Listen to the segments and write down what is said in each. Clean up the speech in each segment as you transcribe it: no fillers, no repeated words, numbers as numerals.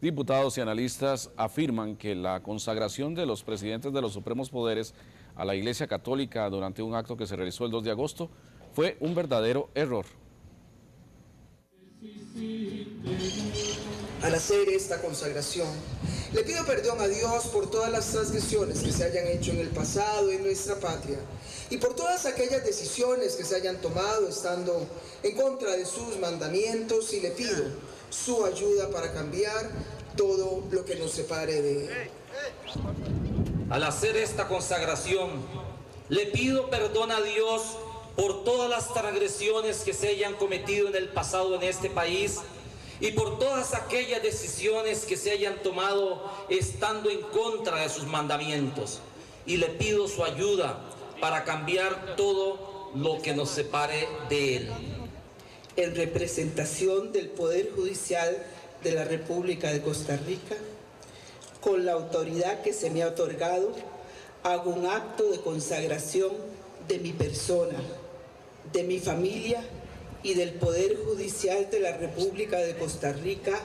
Diputados y analistas afirman que la consagración de los presidentes de los supremos poderes a la Iglesia Católica durante un acto que se realizó el 2 de agosto fue un verdadero error. Al hacer esta consagración, le pido perdón a Dios por todas las transgresiones que se hayan hecho en el pasado en nuestra patria y por todas aquellas decisiones que se hayan tomado estando en contra de sus mandamientos, y le pido su ayuda para cambiar todo lo que nos separe de Él. Al hacer esta consagración, le pido perdón a Dios por todas las transgresiones que se hayan cometido en el pasado en este país y por todas aquellas decisiones que se hayan tomado estando en contra de sus mandamientos. Y le pido su ayuda para cambiar todo lo que nos separe de Él. En representación del Poder Judicial de la República de Costa Rica, con la autoridad que se me ha otorgado, hago un acto de consagración de mi persona, de mi familia y del Poder Judicial de la República de Costa Rica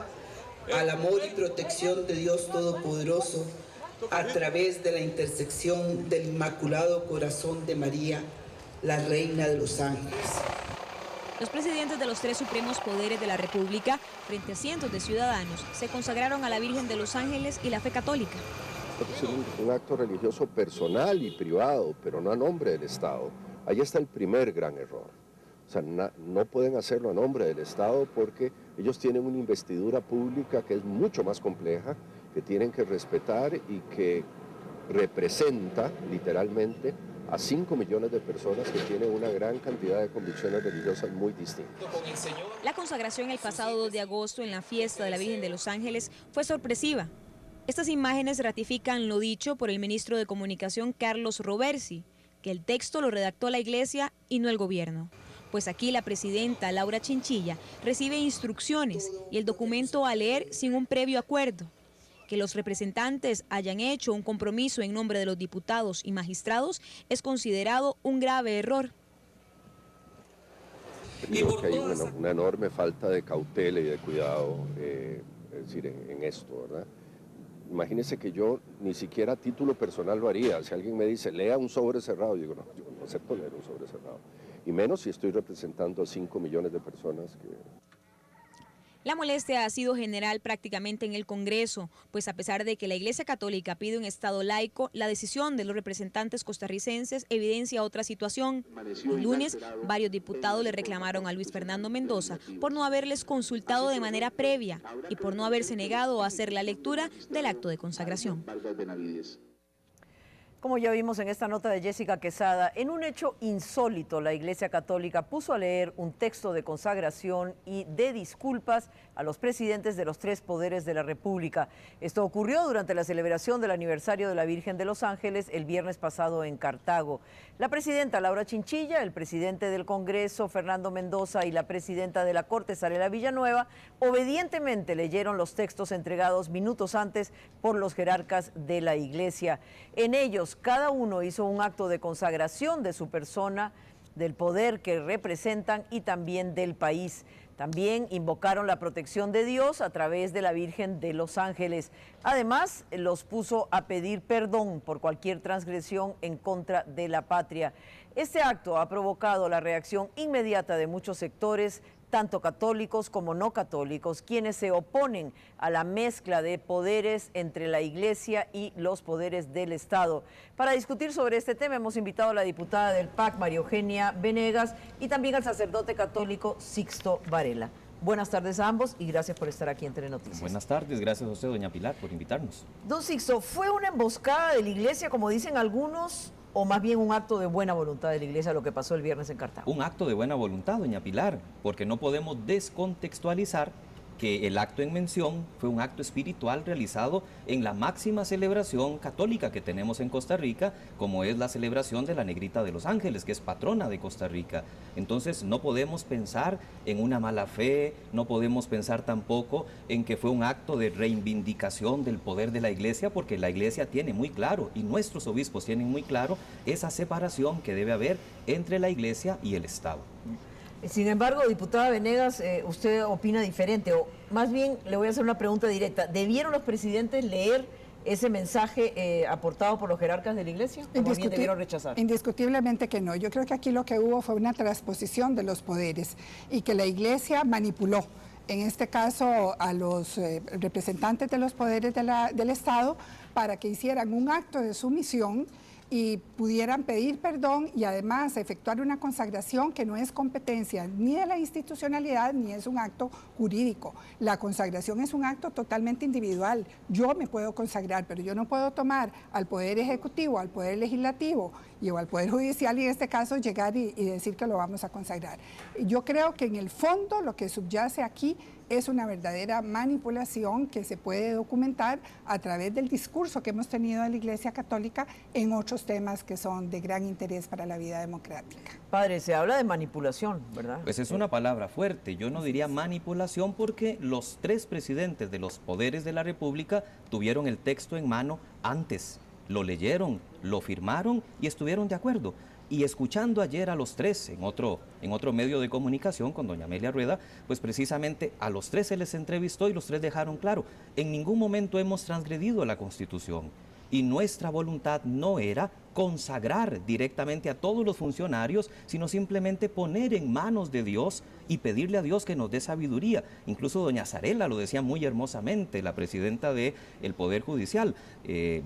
al amor y protección de Dios Todopoderoso a través de la intersección del Inmaculado Corazón de María, la Reina de los Ángeles. Los presidentes de los tres supremos poderes de la República, frente a cientos de ciudadanos, se consagraron a la Virgen de los Ángeles y la fe católica. Es un acto religioso personal y privado, pero no a nombre del Estado. Ahí está el primer gran error. O sea, no pueden hacerlo a nombre del Estado porque ellos tienen una investidura pública que es mucho más compleja, que tienen que respetar y que representa literalmente a 5 millones de personas que tienen una gran cantidad de convicciones religiosas muy distintas. La consagración el pasado 2 de agosto en la fiesta de la Virgen de los Ángeles fue sorpresiva. Estas imágenes ratifican lo dicho por el ministro de Comunicación Carlos Roversi, que el texto lo redactó la Iglesia y no el gobierno. Pues aquí la presidenta Laura Chinchilla recibe instrucciones y el documento a leer sin un previo acuerdo. Que los representantes hayan hecho un compromiso en nombre de los diputados y magistrados es considerado un grave error. Creo que hay una enorme falta de cautela y de cuidado es decir, en esto, ¿verdad? Imagínense que yo ni siquiera a título personal lo haría. Si alguien me dice, lea un sobre cerrado, digo, no, yo no acepto leer un sobre cerrado. Y menos si estoy representando a 5 millones de personas que... La molestia ha sido general prácticamente en el Congreso, pues a pesar de que la Iglesia Católica pide un Estado laico, la decisión de los representantes costarricenses evidencia otra situación. El lunes, varios diputados le reclamaron a Luis Fernando Mendoza por no haberles consultado de manera previa y por no haberse negado a hacer la lectura del acto de consagración. Como ya vimos en esta nota de Jessica Quesada, en un hecho insólito, la Iglesia Católica puso a leer un texto de consagración y de disculpas a los presidentes de los tres poderes de la República. Esto ocurrió durante la celebración del aniversario de la Virgen de los Ángeles el viernes pasado en Cartago. La presidenta Laura Chinchilla, el presidente del Congreso Fernando Mendoza y la presidenta de la Corte Zarela Villanueva obedientemente leyeron los textos entregados minutos antes por los jerarcas de la Iglesia. En ellos, cada uno hizo un acto de consagración de su persona, del poder que representan y también del país. También invocaron la protección de Dios a través de la Virgen de los Ángeles. Además, los puso a pedir perdón por cualquier transgresión en contra de la patria. Este acto ha provocado la reacción inmediata de muchos sectores, tanto católicos como no católicos, quienes se oponen a la mezcla de poderes entre la Iglesia y los poderes del Estado. Para discutir sobre este tema hemos invitado a la diputada del PAC, María Eugenia Venegas, y también al sacerdote católico Sixto Varela. Buenas tardes a ambos y gracias por estar aquí en Telenoticias. Buenas tardes, gracias a usted, doña Pilar, por invitarnos. Don Sixto, ¿fue una emboscada de la Iglesia, como dicen algunos, o más bien un acto de buena voluntad de la Iglesia lo que pasó el viernes en Cartago? Un acto de buena voluntad, doña Pilar, porque no podemos descontextualizar que el acto en mención fue un acto espiritual realizado en la máxima celebración católica que tenemos en Costa Rica, como es la celebración de la Negrita de los Ángeles, que es patrona de Costa Rica. Entonces no podemos pensar en una mala fe, no podemos pensar tampoco en que fue un acto de reivindicación del poder de la Iglesia, porque la Iglesia tiene muy claro, y nuestros obispos tienen muy claro, esa separación que debe haber entre la Iglesia y el Estado. Sin embargo, diputada Venegas, usted opina diferente, o más bien le voy a hacer una pregunta directa. ¿Debieron los presidentes leer ese mensaje aportado por los jerarcas de la Iglesia? ¿O más bien debieron rechazar? Indiscutiblemente que no. Yo creo que aquí lo que hubo fue una transposición de los poderes y que la Iglesia manipuló, en este caso a los representantes de los poderes del Estado, para que hicieran un acto de sumisión y pudieran pedir perdón y además efectuar una consagración que no es competencia ni de la institucionalidad ni es un acto jurídico. La consagración es un acto totalmente individual. Yo me puedo consagrar, pero yo no puedo tomar al Poder Ejecutivo, al Poder Legislativo o al Poder Judicial, y en este caso llegar y decir que lo vamos a consagrar. Yo creo que en el fondo lo que subyace aquí es una verdadera manipulación que se puede documentar a través del discurso que hemos tenido de la Iglesia Católica en otros temas que son de gran interés para la vida democrática. Padre, se habla de manipulación, ¿verdad? Pues es una palabra fuerte. Yo no diría manipulación porque los 3 presidentes de los poderes de la República tuvieron el texto en mano antes. Lo leyeron, lo firmaron y estuvieron de acuerdo. Y escuchando ayer a los 3 en otro medio de comunicación con doña Amelia Rueda, pues precisamente a los 3 se les entrevistó y los 3 dejaron claro, en ningún momento hemos transgredido la Constitución y nuestra voluntad no era consagrar directamente a todos los funcionarios, sino simplemente poner en manos de Dios y pedirle a Dios que nos dé sabiduría. Incluso doña Zarela lo decía muy hermosamente, la presidenta del Poder Judicial.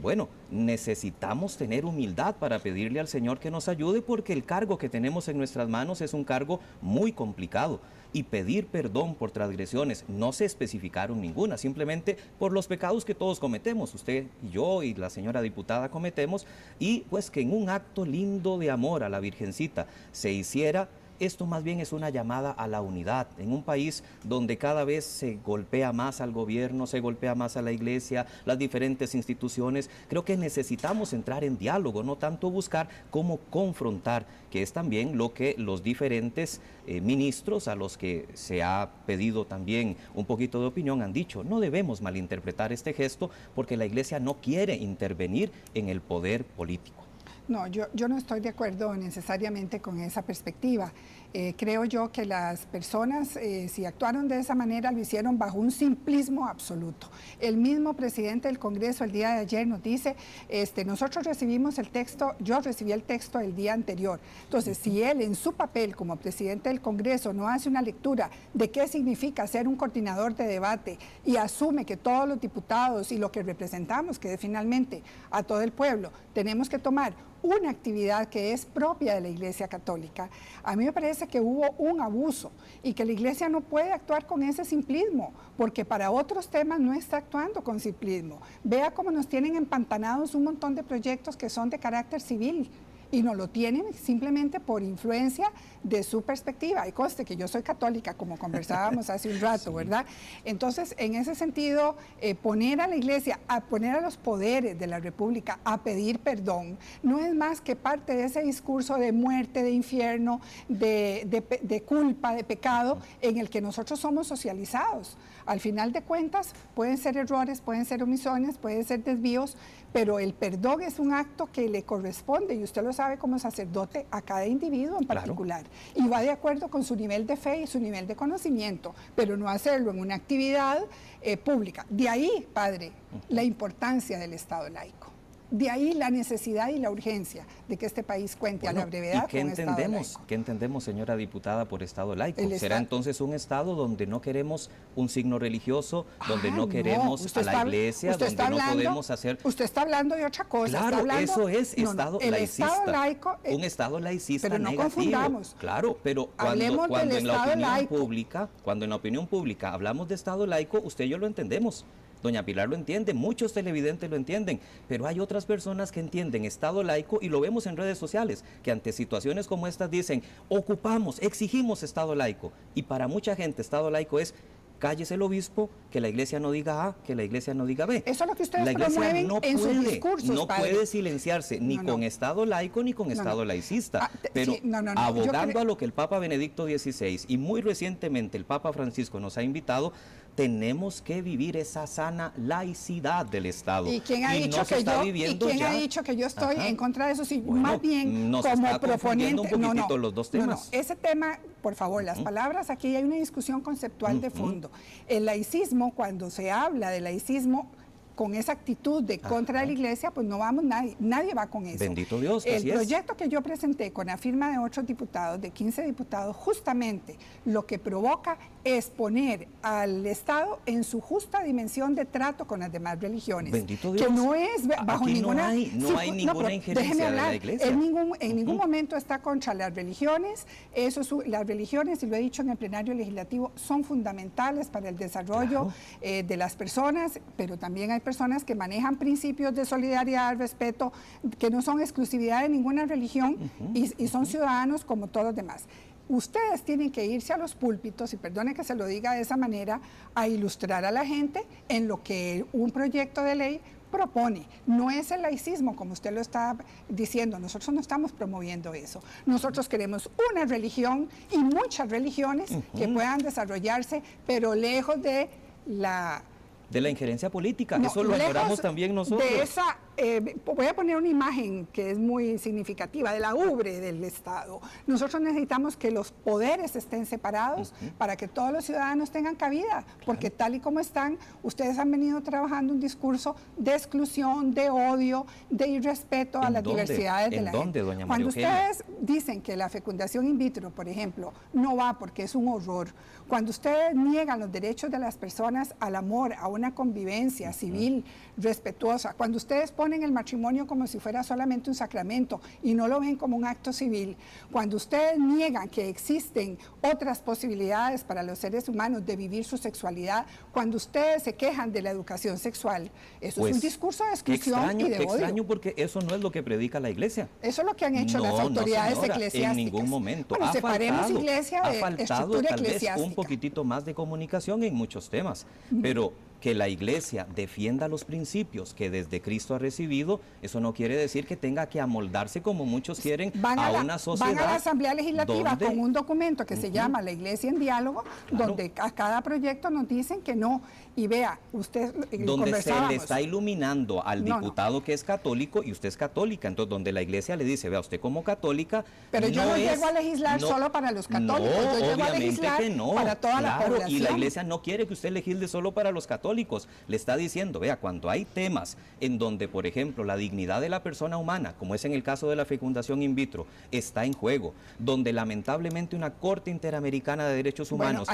Bueno, necesitamos tener humildad para pedirle al Señor que nos ayude, porque el cargo que tenemos en nuestras manos es un cargo muy complicado. Y pedir perdón por transgresiones, no se especificaron ninguna, simplemente por los pecados que todos cometemos, usted y yo y la señora diputada cometemos, y pues que en un acto lindo de amor a la Virgencita se hiciera. Esto más bien es una llamada a la unidad en un país donde cada vez se golpea más al gobierno, se golpea más a la Iglesia, las diferentes instituciones. Creo que necesitamos entrar en diálogo, no tanto buscar cómo confrontar, que es también lo que los diferentes ministros a los que se ha pedido también un poquito de opinión han dicho. No debemos malinterpretar este gesto porque la Iglesia no quiere intervenir en el poder político. No, yo no estoy de acuerdo necesariamente con esa perspectiva. Creo yo que las personas, si actuaron de esa manera, lo hicieron bajo un simplismo absoluto. El mismo presidente del Congreso el día de ayer nos dice, nosotros recibimos el texto, yo recibí el texto el día anterior. Entonces, si él en su papel como presidente del Congreso no hace una lectura de qué significa ser un coordinador de debate y asume que todos los diputados y lo que representamos, que es finalmente a todo el pueblo, tenemos que tomar una actividad que es propia de la Iglesia Católica, a mí me parece que hubo un abuso y que la Iglesia no puede actuar con ese simplismo, porque para otros temas no está actuando con simplismo. Vea cómo nos tienen empantanados un montón de proyectos que son de carácter civil, y no lo tienen simplemente por influencia de su perspectiva. Y conste que yo soy católica, como conversábamos hace un rato, ¿verdad? Entonces, en ese sentido, poner a la Iglesia, poner a los poderes de la República a pedir perdón, no es más que parte de ese discurso de muerte, de infierno, de culpa, de pecado, en el que nosotros somos socializados. Al final de cuentas, pueden ser errores, pueden ser omisiones, pueden ser desvíos, pero el perdón es un acto que le corresponde, y usted lo sabe como sacerdote, a cada individuo en particular. Claro. Y va de acuerdo con su nivel de fe y su nivel de conocimiento, pero no hacerlo en una actividad pública. De ahí, padre, la importancia del Estado laico. De ahí la necesidad y la urgencia de que este país cuente a la brevedad con Estado laico. ¿Qué entendemos, señora diputada, por Estado laico? ¿Será entonces un Estado donde no queremos un signo religioso, donde no queremos a la Iglesia, donde no podemos hacer... Usted está hablando de otra cosa. Claro, hablando, eso es Estado laicista. Estado laico, un Estado laicista pero no negativo. Confundamos. Claro, pero cuando en la opinión pública hablamos de Estado laico, usted y yo lo entendemos. Doña Pilar lo entiende, muchos televidentes lo entienden, pero hay otras personas que entienden Estado laico, y lo vemos en redes sociales, que ante situaciones como estas dicen, exigimos Estado laico, y para mucha gente Estado laico es, cállese el obispo, que la Iglesia no diga A, que la Iglesia no diga B. Eso es lo que ustedes promueven en sus discursos, no puede silenciarse ni con Estado laico ni con Estado laicista, pero abogando a lo que el Papa Benedicto XVI y muy recientemente el Papa Francisco nos ha invitado, tenemos que vivir esa sana laicidad del Estado. ¿Y quién ha dicho que yo estoy en contra de eso? Sí, bueno, más bien como proponente. Un poquitito los dos temas. Ese tema, por favor, las palabras, aquí hay una discusión conceptual de fondo. El laicismo, cuando se habla de laicismo, con esa actitud de contra la iglesia, pues no vamos, nadie va con eso. Bendito Dios, que el proyecto que yo presenté con la firma de otros diputados, de 15 diputados, justamente lo que provoca es poner al Estado en su justa dimensión de trato con las demás religiones. Bendito Dios. Que no es bajo aquí ninguna... No hay ninguna injerencia de la iglesia. En ningún momento está contra las religiones. Las religiones, y lo he dicho en el plenario legislativo, son fundamentales para el desarrollo de las personas, pero también hay personas que manejan principios de solidaridad, respeto, que no son exclusividad de ninguna religión y son ciudadanos como todos los demás. Ustedes tienen que irse a los púlpitos, y perdone que se lo diga de esa manera, a ilustrar a la gente en lo que un proyecto de ley propone. No es el laicismo, como usted lo está diciendo. Nosotros no estamos promoviendo eso. Nosotros queremos una religión y muchas religiones que puedan desarrollarse, pero lejos de la injerencia política. Eso lo añoramos también nosotros. De esa, voy a poner una imagen que es muy significativa, de la ubre del Estado. Nosotros necesitamos que los poderes estén separados para que todos los ciudadanos tengan cabida, porque tal y como están, ustedes han venido trabajando un discurso de exclusión, de odio, de irrespeto a las diversidades de la gente. Doña María Cuando Eugenia? ustedes dicen que la fecundación in vitro, por ejemplo, no va porque es un horror, cuando ustedes niegan los derechos de las personas al amor, a una convivencia civil respetuosa, cuando ustedes ponen el matrimonio como si fuera solamente un sacramento y no lo ven como un acto civil, cuando ustedes niegan que existen otras posibilidades para los seres humanos de vivir su sexualidad, cuando ustedes se quejan de la educación sexual, eso es un discurso de exclusión y de odio. Qué extraño, porque eso no es lo que predica la iglesia. Eso es lo que han hecho las autoridades eclesiásticas. En ningún momento. Bueno, separemos iglesia de estructura eclesiástica. Un poquitito más de comunicación en muchos temas, pero que la iglesia defienda los principios que desde Cristo ha recibido, eso no quiere decir que tenga que amoldarse como muchos quieren a una sociedad. Van a la Asamblea Legislativa con un documento que se llama La Iglesia en Diálogo, donde a cada proyecto nos dicen que no. Y vea, usted donde se le está iluminando al diputado que es católico y usted es católica, entonces donde la iglesia le dice, vea, usted como católica... Pero yo no llego a legislar solo para los católicos, yo llego a legislar para toda la población. Y la iglesia no quiere que usted legisle solo para los católicos, le está diciendo, vea, cuando hay temas en donde, por ejemplo, la dignidad de la persona humana, como es en el caso de la fecundación in vitro, está en juego, donde lamentablemente una Corte Interamericana de Derechos Humanos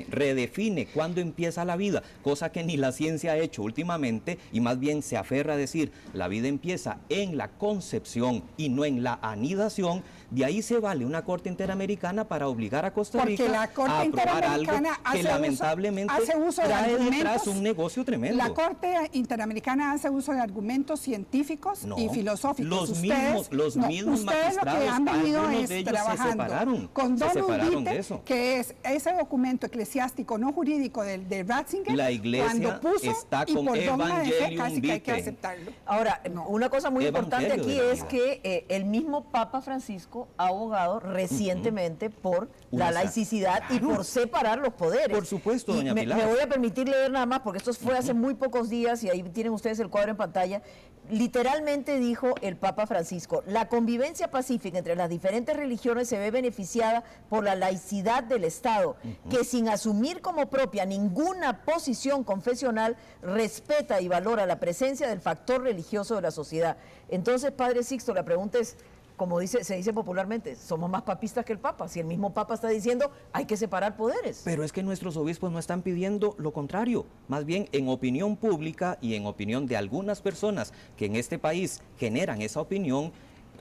redefine cuándo empieza la vida, cosa que ni la ciencia ha hecho últimamente, y más bien se aferra a decir, la vida empieza en la concepción y no en la anidación. De ahí se vale una Corte Interamericana para obligar a Costa Rica a aprobar algo que lamentablemente trae detrás un negocio tremendo. La Corte Interamericana hace uso de argumentos científicos y filosóficos. Los mismos magistrados, lo que han venido algunos de ellos se separaron. Con Donald de eso. Que es ese documento eclesiástico no jurídico de Ratzinger, la iglesia está con Evangelium Vitae. Que aceptarlo. Ahora, una cosa muy importante aquí es que el mismo Papa Francisco ha abogado recientemente por la laicidad y por separar los poderes. Por supuesto, doña Pilar. Me voy a permitir leer nada más, porque esto fue hace muy pocos días y ahí tienen ustedes el cuadro en pantalla. Literalmente dijo el Papa Francisco, la convivencia pacífica entre las diferentes religiones se ve beneficiada por la laicidad del Estado, que sin asumir como propia ninguna posición confesional, respeta y valora la presencia del factor religioso de la sociedad. Entonces, Padre Sixto, la pregunta es, como se dice popularmente, somos más papistas que el Papa, si el mismo Papa está diciendo hay que separar poderes. Pero es que nuestros obispos no están pidiendo lo contrario, más bien en opinión pública y en opinión de algunas personas que en este país generan esa opinión,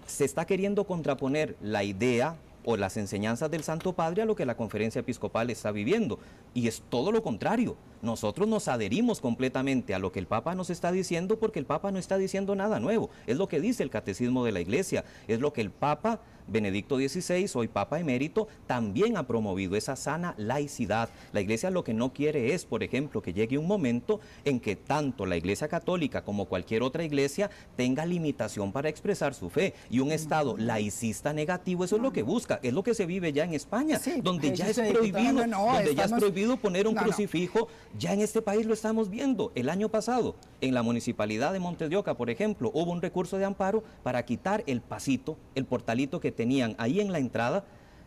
se está queriendo contraponer la idea o las enseñanzas del Santo Padre a lo que la Conferencia Episcopal está viviendo, y es todo lo contrario. nosotros nos adherimos completamente a lo que el Papa nos está diciendo, porque el Papa no está diciendo nada nuevo. Es lo que dice el Catecismo de la Iglesia, es lo que el Papa Benedicto XVI, hoy Papa Emérito, también ha promovido, esa sana laicidad. La Iglesia lo que no quiere es, por ejemplo, que llegue un momento en que tanto la Iglesia Católica como cualquier otra iglesia tenga limitación para expresar su fe. Y un Estado laicista negativo, eso es lo que busca, es lo que se vive ya en España, Sí, donde ya es diputada, prohibido, no, ya es prohibido poner un no, no. crucifijo. Ya en este país lo estamos viendo. El año pasado, en la municipalidad de Montes de Oca, por ejemplo, hubo un recurso de amparo para quitar el pasito, el portalito que tenían ahí en la entrada,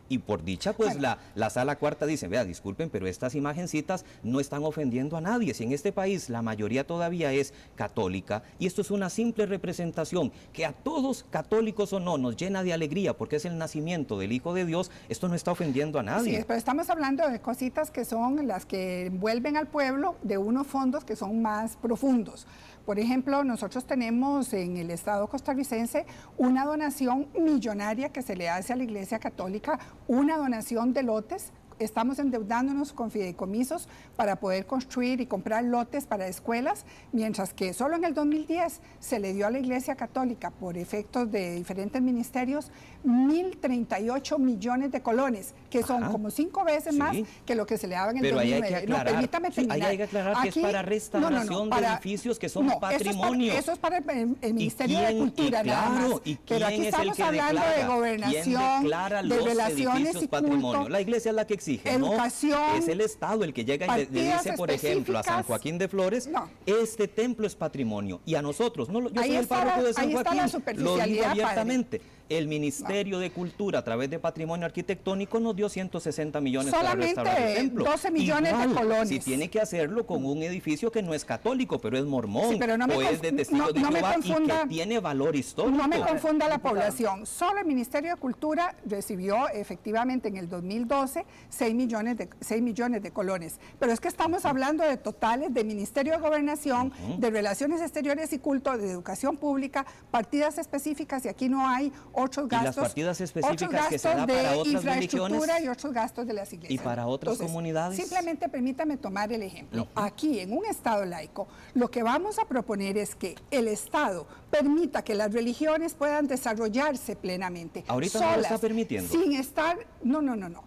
y por dicha, pues Bueno. la sala cuarta dice, vea, disculpen, pero estas imagencitas no están ofendiendo a nadie. Si en este país la mayoría todavía es católica, y esto es una simple representación que a todos, católicos o no, nos llena de alegría porque es el nacimiento del Hijo de Dios, esto no está ofendiendo a nadie. Sí, pero estamos hablando de cositas que son las que envuelven al pueblo de unos fondos que son más profundos. Por ejemplo, nosotros tenemos en el Estado costarricense una donación millonaria que se le hace a la Iglesia Católica, una donación de lotes. Estamos endeudándonos con fideicomisos para poder construir y comprar lotes para escuelas, mientras que solo en el 2010 se le dio a la Iglesia Católica, por efectos de diferentes ministerios, 1.038 millones de colones, que son como 5 veces más que lo que se le daba en el Pero 2009. ahí hay que aclarar, Permítame terminar. ahí hay que aclarar que es para restauración de edificios que son patrimonio. Eso es para el Ministerio de Cultura, nada más. ¿Y Pero aquí quién es el estamos que hablando declara? de gobernación, ¿Quién declara de los relaciones edificios y patrimonio? culto, La Iglesia es la que exige, educación, no, es el Estado el que llega y le dice, por ejemplo, a San Joaquín de Flores, este templo es patrimonio, y a nosotros, yo soy el párroco de San Joaquín, lo digo abiertamente. El Ministerio de Cultura, a través de Patrimonio Arquitectónico, nos dio 160 millones para restaurar el templo. 12 millones de colones. Si tiene que hacerlo con un edificio que no es católico, pero es mormón, o es de Testigos de Jehová y que tiene valor histórico. No me confunda la población. Solo el Ministerio de Cultura recibió efectivamente en el 2012 6 millones de colones. Pero es que estamos hablando de totales de Ministerio de Gobernación, de Relaciones Exteriores y Culto, de Educación Pública, partidas específicas, y aquí no hay otros gastos. Y las partidas específicas que se da para otras religiones y otros gastos de las iglesias. Y para otras comunidades. Simplemente permítame tomar el ejemplo. Aquí, en un Estado laico, lo que vamos a proponer es que el Estado permita que las religiones puedan desarrollarse plenamente. Ahorita solas, no lo está permitiendo. Sin estar... No.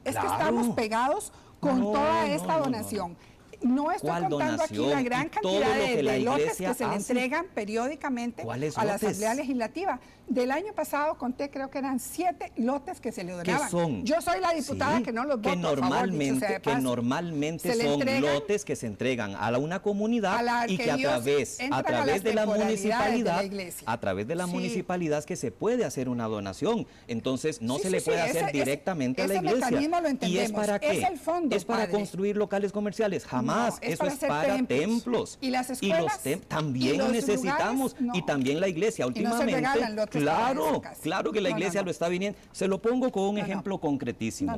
Es que estamos pegados con toda esta donación. No estoy contando aquí la gran cantidad de lotes que se le entregan periódicamente a la Asamblea Legislativa. Del año pasado conté, creo que eran 7 lotes que se le donaban. ¿Qué son? Yo soy la diputada que no los voto, que normalmente son lotes que se entregan a una comunidad y que a través de la municipalidad es que se puede hacer una donación. Entonces no se le puede hacer directamente a la iglesia. ¿Y es para qué? Es el fondo, es para construir locales comerciales. Jamás. Eso es para templos. Y las escuelas también lo necesitamos. Y también la iglesia últimamente. Claro que la iglesia lo está viniendo. Se lo pongo con un ejemplo concretísimo.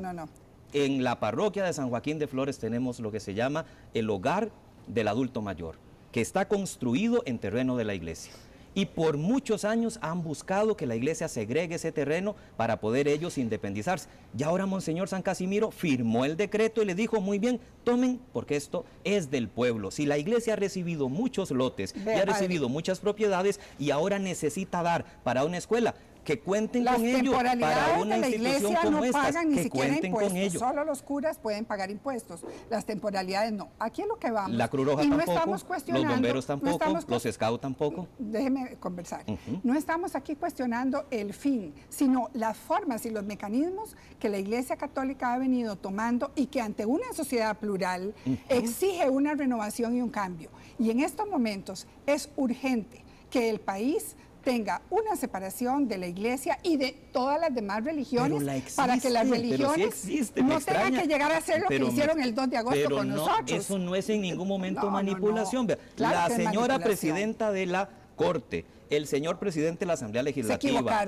En la parroquia de San Joaquín de Flores tenemos lo que se llama el hogar del adulto mayor, que está construido en terreno de la iglesia. Y por muchos años han buscado que la iglesia segregue ese terreno para poder ellos independizarse. Y ahora Monseñor San Casimiro firmó el decreto y le dijo, muy bien, tomen, porque esto es del pueblo. Si la iglesia ha recibido muchos lotes y ha recibido muchas propiedades y ahora necesita dar para una escuela, que cuenten con ello para una institución como esta, que cuenten con ello. Solo los curas pueden pagar impuestos, las temporalidades no. Aquí es lo que vamos. La Cruz Roja tampoco, los bomberos tampoco, los scouts tampoco. Déjeme conversar. No estamos aquí cuestionando el fin, sino las formas y los mecanismos que la Iglesia Católica ha venido tomando y que ante una sociedad plural exige una renovación y un cambio. Y en estos momentos es urgente que el país tenga una separación de la iglesia y de todas las demás religiones para que las religiones no tengan que llegar a hacer lo que hicieron el 2 de agosto con nosotros. Eso no es en ningún momento manipulación. La señora presidenta de la Corte, el señor presidente de la Asamblea Legislativa,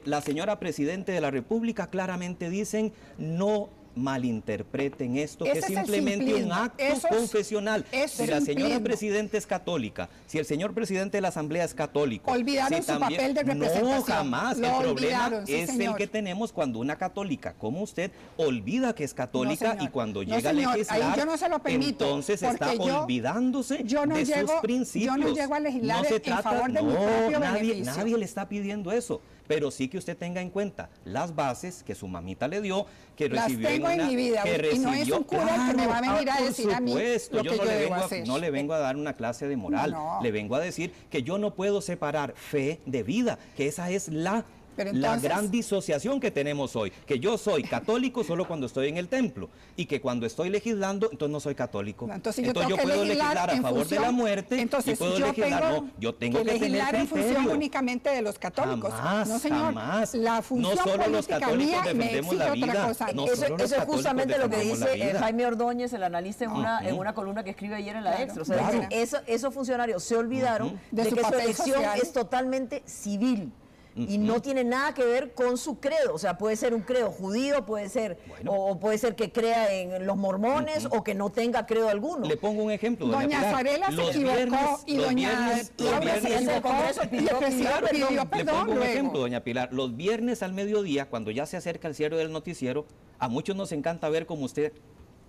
la señora presidente de la República claramente dicen no malinterpreten esto, que Ese es es el simplemente un simplismo. acto Eso es- confesional. eso Si es la señora simplismo. presidenta es católica, si el señor presidente de la Asamblea es católico, Olvidaron si su papel de representación. No, jamás. Lo El problema olvidaron, sí, es el señor. que tenemos cuando una católica como usted olvida que es católica, señor. y cuando No, llega a señor, ahí legislar, yo no se lo permito, entonces está porque olvidándose yo no de llego- sus principios. yo no llego a legislar No se en trata, favor de mi no, propio beneficio. nadie le está pidiendo eso. Pero sí que usted tenga en cuenta las bases que su mamita le dio, que Las recibió tengo en una, mi vida, que y no es recibió, un cura el que me va a venir a por decir a mí supuesto, lo yo que no yo le debo vengo hacer. no le vengo a dar una clase de moral, No. le vengo a decir que yo no puedo separar fe de vida, que esa es la Pero la entonces- gran disociación que tenemos hoy, que yo soy católico solo cuando estoy en el templo, y que cuando estoy legislando, entonces no soy católico. No, entonces yo tengo yo que puedo legislar legislar a en favor función- de la muerte, entonces y puedo yo legislar, tengo no, yo tengo que tener legislar en función criterio. únicamente de los católicos. Jamás, no, señor. jamás. La función No solo los política católicos mía me defendemos exige la otra vida, cosa. no Eso, solo los eso es católicos justamente lo que defendemos la dice vida. Jaime Ordóñez, el analista, en una columna que escribe ayer en la Extra. O sea, dice, esos funcionarios se olvidaron De de su que su papel elección social. es totalmente civil. Y no tiene nada que ver con su credo. O sea, puede ser un credo judío, puede ser, o puede ser que crea en los mormones, o que no tenga credo alguno. Le pongo un ejemplo, doña Doña Pilar. Zarela se Los equivocó viernes- y los doña viernes- y los el viernes- presidente del Congreso y el pidió presidente pidió Le perdón pongo un luego. ejemplo, doña Pilar. Los viernes al mediodía, cuando ya se acerca el cierre del noticiero, a muchos nos encanta ver cómo usted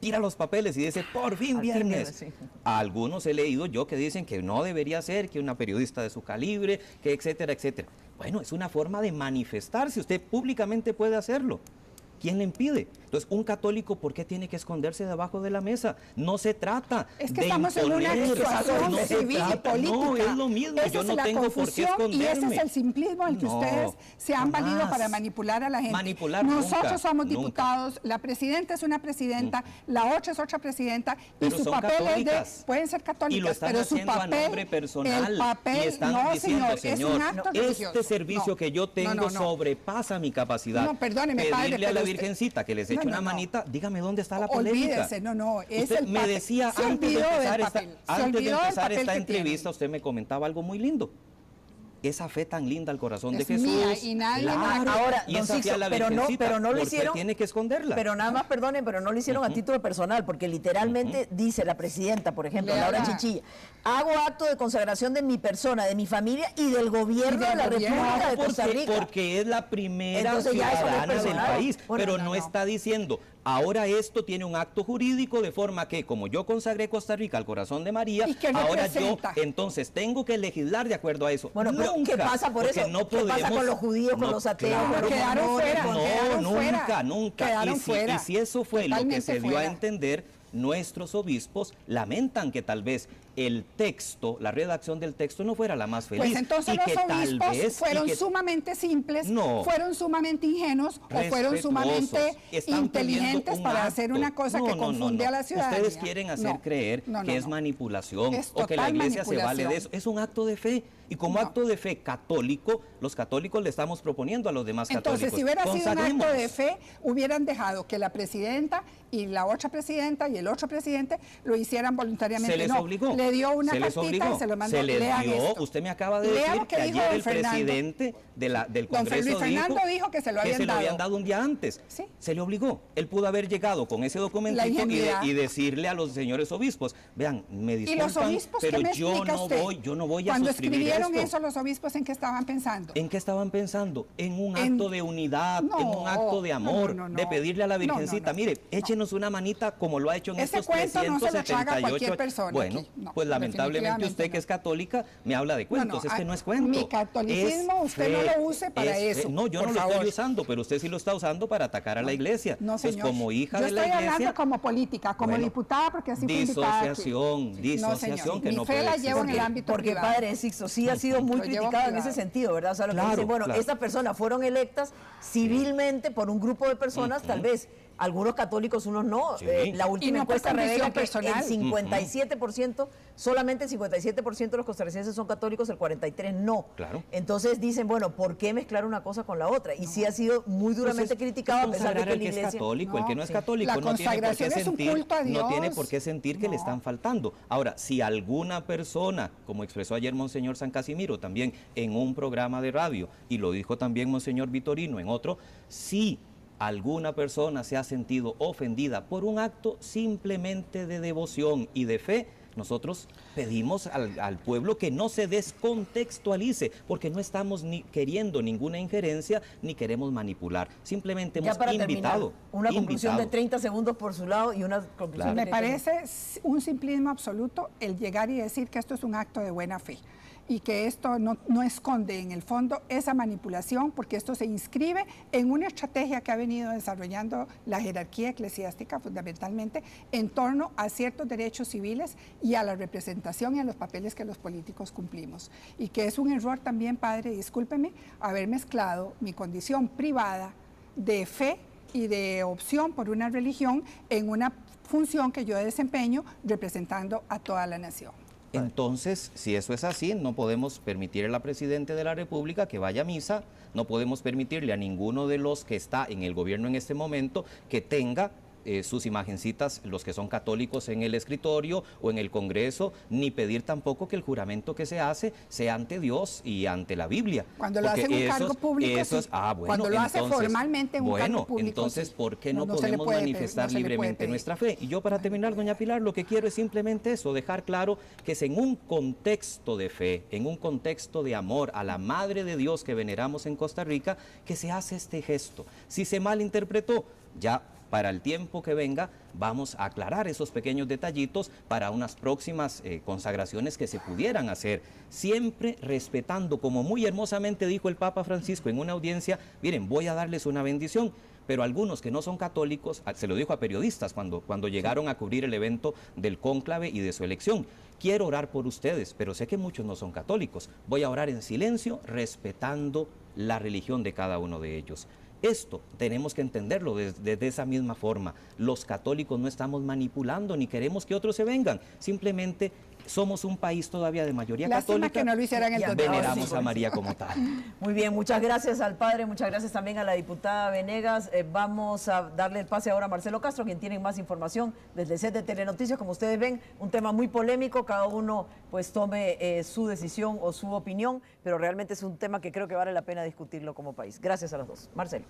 tira los papeles y dice, por fin Al fin viernes. viernes, sí. A algunos he leído yo que dicen que no debería ser, que una periodista de su calibre, que etcétera, etcétera. Bueno, es una forma de manifestarse, usted públicamente puede hacerlo. ¿Quién le impide? Entonces, un católico, ¿por qué tiene que esconderse debajo de la mesa? No se trata Es que de estamos en una imponer, situación no se civil y trata, política. No, es lo mismo, Esa yo es no la tengo por qué confusión esconderme. y ese es el simplismo al que No, ustedes se han valido jamás. para manipular a la gente. Manipular Nosotros nunca, somos nunca. diputados, la presidenta es una presidenta, la otra es otra presidenta, Pero y su son papel es católicas. de, pueden ser católicas, Y lo están pero su haciendo papel, a nombre personal. el papel, y están no diciendo, señor, es un acto religioso. este servicio No, que yo tengo no. sobrepasa mi capacidad. No, perdóneme, padre, Pedirle a la pero usted- Virgencita que les eche No, una no. manita, dígame dónde está la polémica. Olvídese, no, es Usted el me papel. decía Se antes de olvidó del empezar papel, se antes de olvidó del empezar papel esta que entrevista, tiene. usted me comentaba algo muy lindo. Esa fe tan linda al corazón de Es Jesús. mía y nadie más. Ahora, y don esa fe a Sixto, la pero no Virgencita, lo ¿por qué hicieron. tiene que esconderla? Pero nada más, perdonen, pero no lo hicieron a título personal, porque literalmente dice la presidenta, por ejemplo, Lea. Laura Chinchilla, hago acto de consagración de mi persona, de mi familia y del gobierno Y de la del gobierno. República de Costa Rica. Porque es la primera Entonces ya eso no es ciudadana del personal. país, Bueno, pero no, no no. está diciendo, ahora esto tiene un acto jurídico de forma que como yo consagré Costa Rica al corazón de María, ¿Y qué ahora yo representa? entonces tengo que legislar de acuerdo a eso. Bueno, pero Nunca, ¿qué pasa por porque eso? no ¿Qué pasa podemos- con los judíos, con no, los ateos, claro, con los quedaron mormones, fuera, con- no, quedaron nunca, fuera. nunca. Quedaron Y fuera. si eso fue lo que Totalmente se dio a fuera. entender, nuestros obispos lamentan que tal vez el texto, la redacción del texto no fuera la más feliz. Pues entonces y que los tal obispos vez, y fueron que- sumamente simples, No. fueron sumamente ingenuos o fueron sumamente Están inteligentes pidiendo un para acto. hacer una cosa que confunde a la ciudadanía. Ustedes quieren hacer No, creer no, no, que es no. manipulación Es o que la total iglesia se vale de manipulación. eso. Es un acto de fe. Y como No. acto de fe católico, los católicos le estamos proponiendo a los demás Entonces, católicos. si hubiera sido un acto de consagrémonos. fe, hubieran dejado que la presidenta y la otra presidenta y el otro presidente lo hicieran voluntariamente. Se les No, obligó. le dio una se les cartita obligó. y se lo mandó. Se les Lean dio. esto. Usted me acaba de Lea decir lo que que dijo ayer don el Fernando. presidente del Don Congreso Luis Fernando dijo que se lo habían habían dado. dado un día antes. Sí. Se le obligó. Él pudo haber llegado con ese documentito ingenuidad. y decirle a los señores obispos, vean, me ¿Y disculpan, los obispos pero qué me yo explica no usted? voy a Cuando suscribir escribieron esto. eso los obispos, ¿en qué estaban pensando? ¿En qué estaban pensando? En un En- acto de unidad, No, en un acto de amor, no, de pedirle a la no, no, Virgencita, no, mire, no. échenos una manita como lo ha hecho en Ese estos cuento no se lo traga 378. cualquier persona Bueno, aquí. No, pues lamentablemente usted definitivamente que es católica me habla de cuentos, es que no es cuento. Mi catolicismo Es usted no fe, lo use para es fe. eso. No, yo por no lo favor. estoy usando, pero usted sí lo está usando para atacar a la iglesia. No, Entonces, señor. como hija Yo de la estoy iglesia, hablando como política, como bueno, diputada, porque así fui invitada aquí. disociación señor. que Mi no fe puede la llevo en el existir. ámbito Porque privado. padre Sixto sí ha sido muy Lo llevo criticado en privado. ese sentido, ¿verdad? O sea, lo que Claro, dicen, bueno, claro. estas personas fueron electas civilmente por un grupo de personas, tal vez algunos católicos, unos no. Sí. La Y última no por encuesta convicción revela que personal. el 57%, solamente el 57% de los costarricenses son católicos, el 43% no. Claro. Entonces dicen, bueno, ¿por qué mezclar una cosa con la otra? Y sí ha sido muy duramente Pues es criticado a pesar de consagrar que al la que es iglesia... católico, el que no es sí. católico La no tiene por qué consagración es un sentir, culto a no tiene Dios. por qué sentir que le No. están faltando. Ahora, si alguna persona, como expresó ayer Monseñor San Casimiro también en un programa de radio, y lo dijo también Monseñor Vitorino en otro, sí alguna persona se ha sentido ofendida por un acto simplemente de devoción y de fe, nosotros pedimos al pueblo que no se descontextualice, porque no estamos ni queriendo ninguna injerencia ni queremos manipular. Simplemente hemos invitado. Una conclusión de 30 segundos por su lado y una conclusión Me parece un simplismo absoluto el llegar y decir que esto es un acto de buena fe y que esto no esconde en el fondo esa manipulación, porque esto se inscribe en una estrategia que ha venido desarrollando la jerarquía eclesiástica fundamentalmente en torno a ciertos derechos civiles y a la representación y a los papeles que los políticos cumplimos. Y que es un error también, padre, discúlpeme, haber mezclado mi condición privada de fe y de opción por una religión en una función que yo desempeño representando a toda la nación. Entonces, si eso es así, no podemos permitirle a la Presidenta de la República que vaya a misa, no podemos permitirle a ninguno de los que está en el gobierno en este momento que tenga sus imagencitas, los que son católicos, en el escritorio o en el Congreso, ni pedir tampoco que el juramento que se hace sea ante Dios y ante la Biblia. Cuando lo hace en un cargo público, sí. Cuando lo hace formalmente en un cargo público, entonces, sí. ¿por qué no podemos manifestar libremente nuestra fe? Y yo, para terminar, doña Pilar, lo que quiero es simplemente eso, dejar claro que es en un contexto de fe, en un contexto de amor a la Madre de Dios que veneramos en Costa Rica, que se hace este gesto. Si se malinterpretó, ya para el tiempo que venga vamos a aclarar esos pequeños detallitos para unas próximas consagraciones que se pudieran hacer, siempre respetando, como muy hermosamente dijo el Papa Francisco en una audiencia, miren, voy a darles una bendición, pero algunos que no son católicos, se lo dijo a periodistas cuando llegaron a cubrir el evento del cónclave y de su elección, quiero orar por ustedes, pero sé que muchos no son católicos, voy a orar en silencio, respetando la religión de cada uno de ellos. Esto tenemos que entenderlo desde esa misma forma. Los católicos no estamos manipulando ni queremos que otros se vengan. Simplemente somos un país todavía de mayoría católica. Que no lo hicieran el veneramos a María como tal. Muy bien, muchas gracias al padre, muchas gracias también a la diputada Venegas. Vamos a darle el pase ahora a Marcelo Castro, quien tiene más información desde el set de Telenoticias. Como ustedes ven, un tema muy polémico, cada uno pues tome su decisión o su opinión, pero realmente es un tema que creo que vale la pena discutirlo como país. Gracias a los dos. Marcelo.